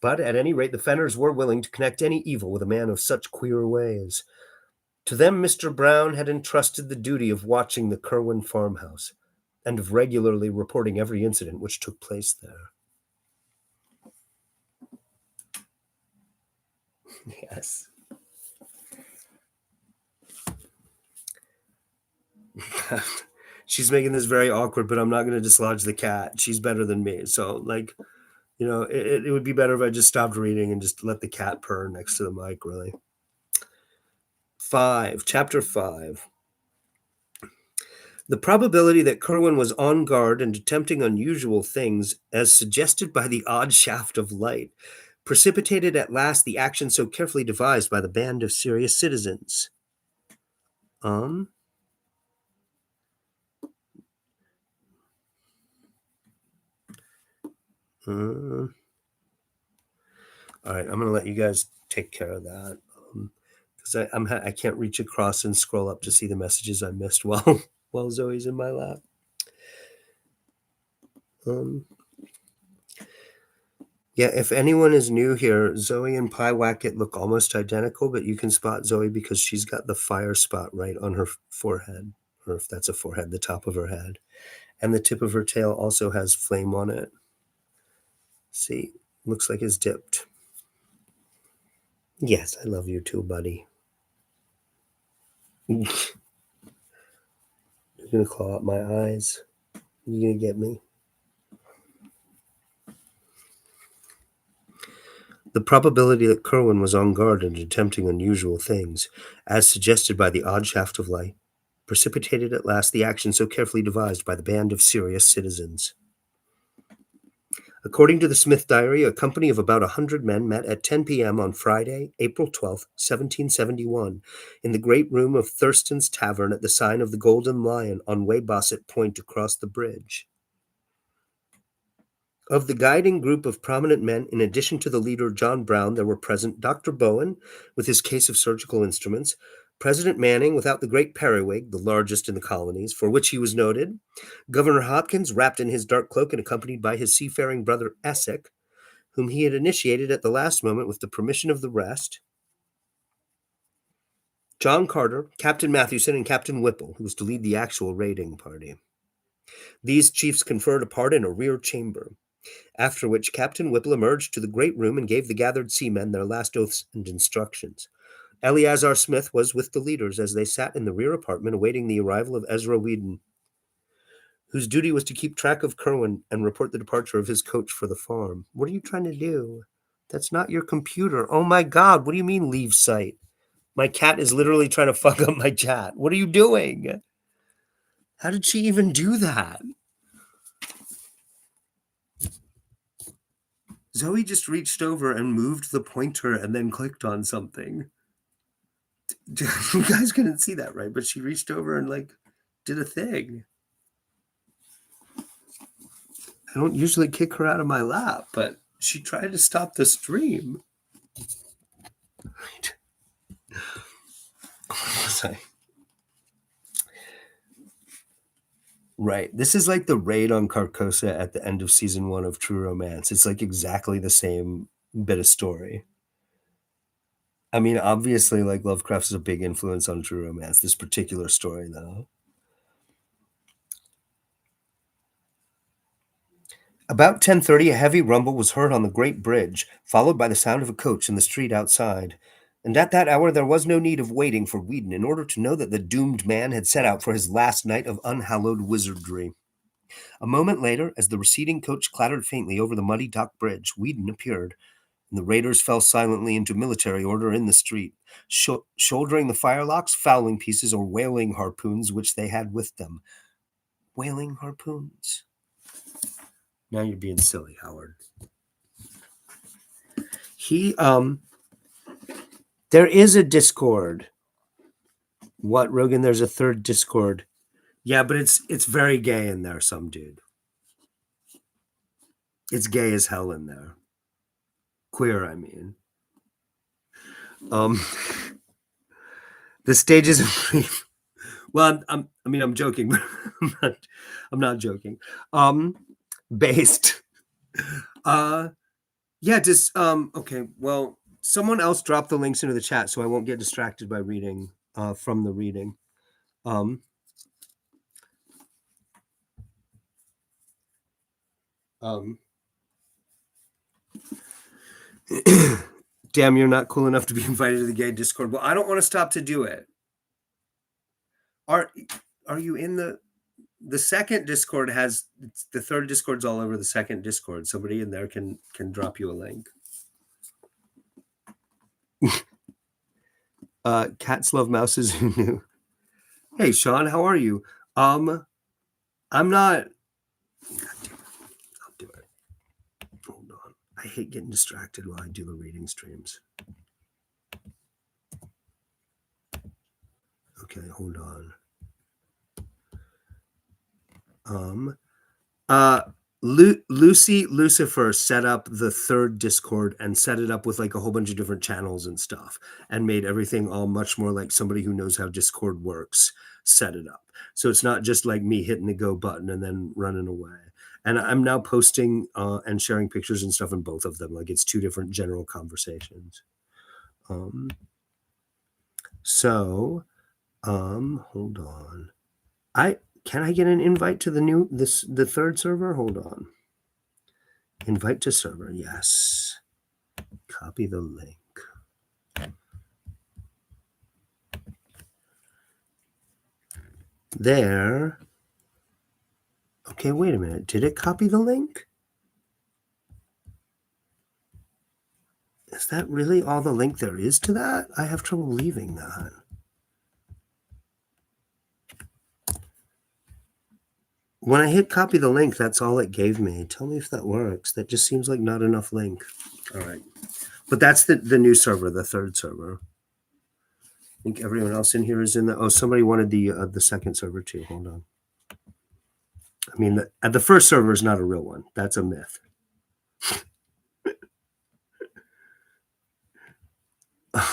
But at any rate, the Fenners were willing to connect any evil with a man of such queer ways. To them, Mr. Brown had entrusted the duty of watching the Curwen farmhouse and of regularly reporting every incident which took place there. Yes. She's making this very awkward, but I'm not going to dislodge the cat. She's better than me. So, it would be better if I just stopped reading and just let the cat purr next to the mic, really. Chapter 5. The probability that Curwen was on guard and attempting unusual things, as suggested by the odd shaft of light, precipitated at last the action so carefully devised by the band of serious citizens. All right, I'm going to let you guys take care of that, because I can't reach across and scroll up to see the messages I missed while Zoe's in my lap. Yeah, if anyone is new here, Zoe and Pyewacket look almost identical, but you can spot Zoe because she's got the fire spot right on her forehead, or if that's a forehead, the top of her head. And the tip of her tail also has flame on it. See, looks like it's dipped. Yes, I love you too, buddy. You're going to claw out my eyes. You're going to get me. The probability that Curwen was on guard and attempting unusual things, as suggested by the odd shaft of light, precipitated at last the action so carefully devised by the band of serious citizens. According to the Smith Diary, a company of about 100 men met at 10 p.m. on Friday, April 12, 1771, in the great room of Thurston's Tavern at the sign of the Golden Lion on Weybosset Point across the bridge. Of the guiding group of prominent men, in addition to the leader John Brown, there were present Dr. Bowen, with his case of surgical instruments, President Manning without the great periwig, the largest in the colonies, for which he was noted, Governor Hopkins wrapped in his dark cloak and accompanied by his seafaring brother Essex, whom he had initiated at the last moment with the permission of the rest, John Carter, Captain Mathewson, and Captain Whipple, who was to lead the actual raiding party. These chiefs conferred apart in a rear chamber, after which Captain Whipple emerged to the great room and gave the gathered seamen their last oaths and instructions. Eleazar Smith was with the leaders as they sat in the rear apartment awaiting the arrival of Ezra Whedon, whose duty was to keep track of Curwen and report the departure of his coach for the farm. What are you trying to do? That's not your computer. Oh my God, what do you mean leave site? My cat is literally trying to fuck up my chat. What are you doing? How did she even do that? Zoe just reached over and moved the pointer and then clicked on something. You guys couldn't see that, right? But she reached over and did a thing. I don't usually kick her out of my lap, but she tried to stop the stream. Right. Right. This is like the raid on Carcosa at the end of season 1 of True Romance. It's like exactly the same bit of story. I mean, obviously, Lovecraft is a big influence on True Romance. This particular story, though. About 10:30, a heavy rumble was heard on the great bridge, followed by the sound of a coach in the street outside. And at that hour there was no need of waiting for Whedon in order to know that the doomed man had set out for his last night of unhallowed wizardry. A moment later, as the receding coach clattered faintly over the muddy dock bridge, Whedon appeared, and the raiders fell silently into military order in the street, shouldering the firelocks, fowling pieces, or whaling harpoons which they had with them. Whaling harpoons. Now you're being silly, Howard. There is a Discord. What, Rogan? There's a third Discord. Yeah, but it's very gay in there, some dude. It's gay as hell in there. Queer, I mean. The stages of well, I'm joking, but I'm not joking. Based. Yeah, just okay, well, someone else dropped the links into the chat so I won't get distracted by reading from the reading. Damn, you're not cool enough to be invited to the gay Discord. Well, I don't want to stop to do it. Are you in the second Discord? Has the third Discord's all over the second Discord. Somebody in there can drop you a link. Cats love mouses. Who knew? Hey, Sean, how are you? I'm not. God damn it. I'll do it. Hold on. I hate getting distracted while I do the reading streams. Okay, hold on. Lucifer set up the third Discord and set it up with like a whole bunch of different channels and stuff and made everything all much more like somebody who knows how Discord works set it up. So it's not just like me hitting the go button and then running away. And I'm now posting and sharing pictures and stuff in both of them. Like it's two different general conversations. Hold on. Can I get an invite to the third server? Hold on. Invite to server, yes. Copy the link. There. Okay, wait a minute. Did it copy the link? Is that really all the link there is to that? I have trouble leaving that. When I hit copy the link, that's all it gave me. Tell me if that works. That just seems like not enough link. All right. But that's the new server, the third server. I think everyone else in here is in the... Oh, somebody wanted the second server too. Hold on. I mean, the first server is not a real one. That's a myth.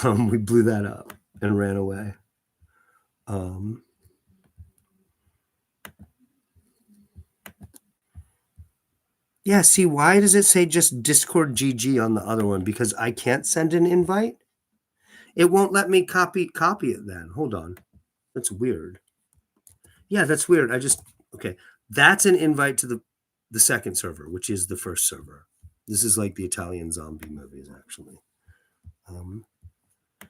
We blew that up and ran away. Yeah, see, why does it say just Discord GG on the other one? Because I can't send an invite? It won't let me copy it then. Hold on. That's weird. Yeah, that's weird. Okay. That's an invite to the second server, which is the first server. This is like the Italian zombie movies, actually.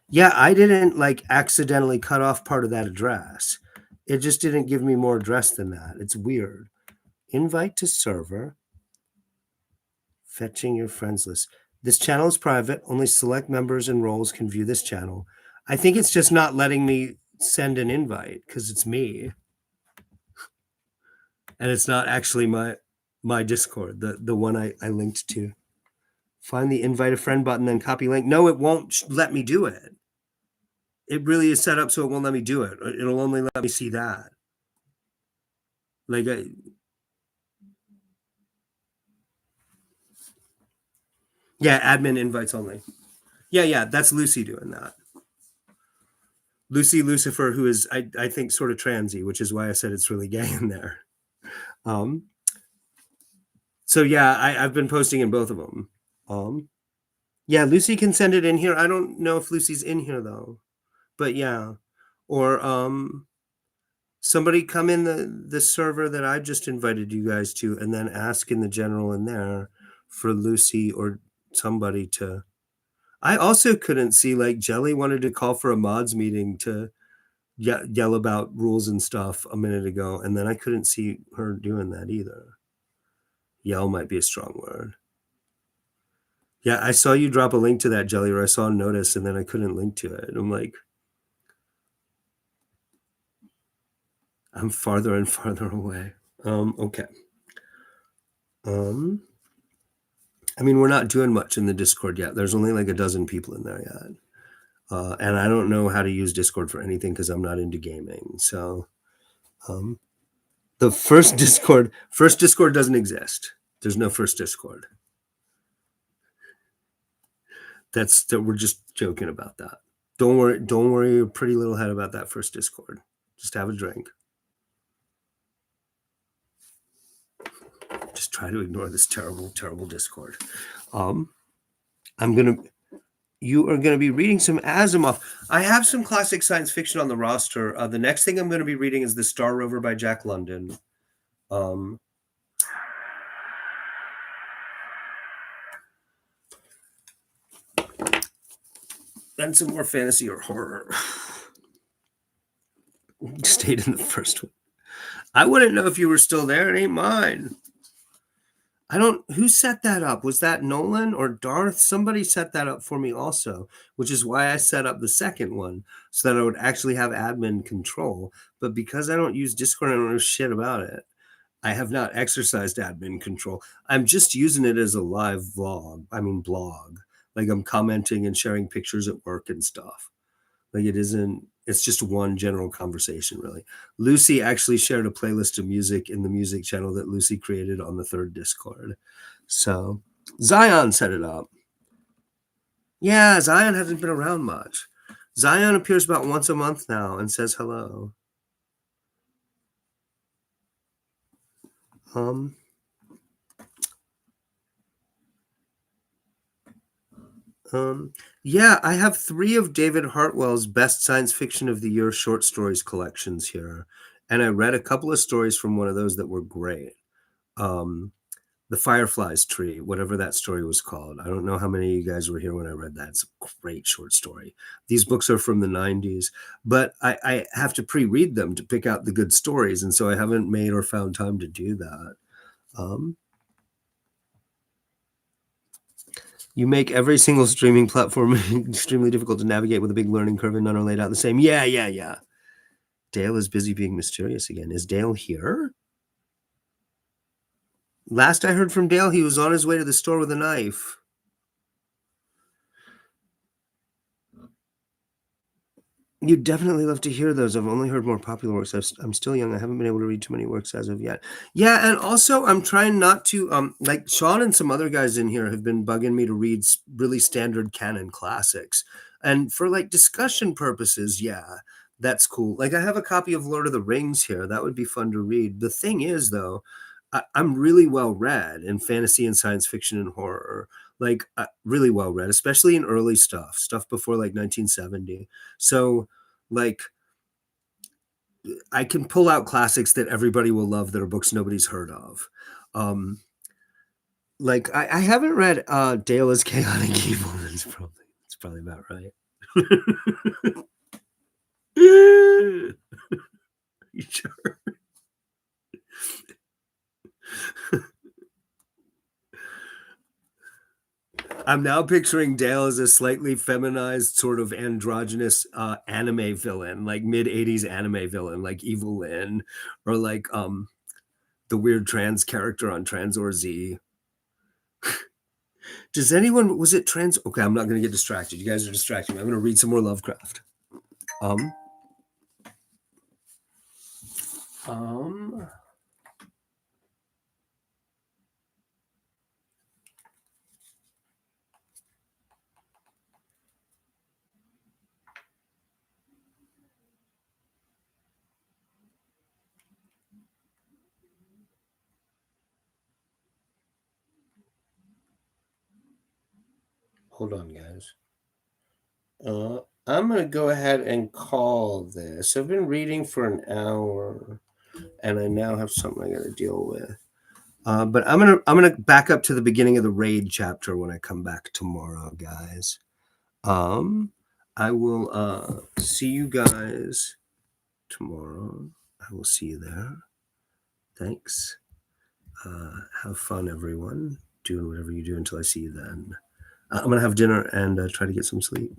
Yeah, I didn't like accidentally cut off part of that address. It just didn't give me more address than that. It's weird. Invite to server. Fetching your friends list. This channel is private. Only select members and roles can view this channel. I think it's just not letting me send an invite because it's me. And it's not actually my Discord, the one I linked to. Find the invite a friend button and copy link. No, it won't let me do it. It really is set up so it won't let me do it. It'll only let me see that. Like yeah, admin invites only. Yeah, that's Lucy doing that. Lucifer, who is I think sort of transy, which is why I said it's really gay in there. So yeah, I've been posting in both of them. Yeah, Lucy can send it in here. I don't know if Lucy's in here though, but yeah, or Somebody come in the server that I just invited you guys to, and then ask in the general in there for Lucy or somebody to. I also couldn't see, like, Jelly wanted to call for a mods meeting to yell about rules and stuff a minute ago, and then I couldn't see her doing that either. Yell might be a strong word. Yeah, I saw you drop a link to that, Jelly, or I saw a notice, and then I couldn't link to it. I'm like, I'm farther and farther away. Okay. I mean, we're not doing much in the Discord yet. There's only like a dozen people in there yet. And I don't know how to use Discord for anything because I'm not into gaming. So the first Discord doesn't exist. There's no first Discord. We're just joking about that. Don't worry your pretty little head about that first Discord. Just have a drink. Just try to ignore this terrible, terrible Discord. You are going to be reading some Asimov. I have some classic science fiction on the roster. The next thing I'm going to be reading is The Star Rover by Jack London. Then some more fantasy or horror. Stayed in the first one. I wouldn't know if you were still there. It ain't mine. Who set that up? Was that Nolan or Darth? Somebody set that up for me also, which is why I set up the second one so that I would actually have admin control. But because I don't use Discord, I don't know shit about it. I have not exercised admin control. I'm just using it as a live blog. Like I'm commenting and sharing pictures at work and stuff. Like it's just one general conversation, really. Lucy actually shared a playlist of music in the music channel that Lucy created on the third Discord. So Zion set it up. Yeah, Zion hasn't been around much. Zion appears about once a month now and says hello. Yeah, I have 3 of David Hartwell's best science fiction of the year short stories collections here. And I read a couple of stories from one of those that were great. The Fireflies Tree, whatever that story was called. I don't know how many of you guys were here when I read that. It's a great short story. These books are from the 90s, but I have to pre-read them to pick out the good stories. And so I haven't made or found time to do that. You make every single streaming platform extremely difficult to navigate with a big learning curve, and none are laid out the same. Yeah. Dale is busy being mysterious again. Is Dale here? Last I heard from Dale, he was on his way to the store with a knife. You'd definitely love to hear those. I've only heard more popular works. I'm still young. I haven't been able to read too many works as of yet. Yeah, and also I'm trying not to like Sean and some other guys in here have been bugging me to read really standard canon classics. And for like discussion purposes, yeah, that's cool. Like I have a copy of Lord of the Rings here. That would be fun to read. The thing is though, I'm really well read in fantasy and science fiction and horror. Like really well read, especially in early stuff before like 1970. So like I can pull out classics that everybody will love that are books nobody's heard of. Like I haven't read Dale is Chaotic Evil. It's probably about right. You sure? I'm now picturing Dale as a slightly feminized, sort of androgynous anime villain, like mid 80s anime villain, like Evil Lyn, or like the weird trans character on Transor Z. Was it trans? Okay, I'm not going to get distracted. You guys are distracting me. I'm going to read some more Lovecraft. Hold on, guys. I'm going to go ahead and call this. I've been reading for an hour, and I now have something I got to deal with. But I'm gonna back up to the beginning of the raid chapter when I come back tomorrow, guys. I will see you guys tomorrow. I will see you there. Thanks. Have fun, everyone. Doing whatever you do until I see you then. I'm gonna have dinner and try to get some sleep.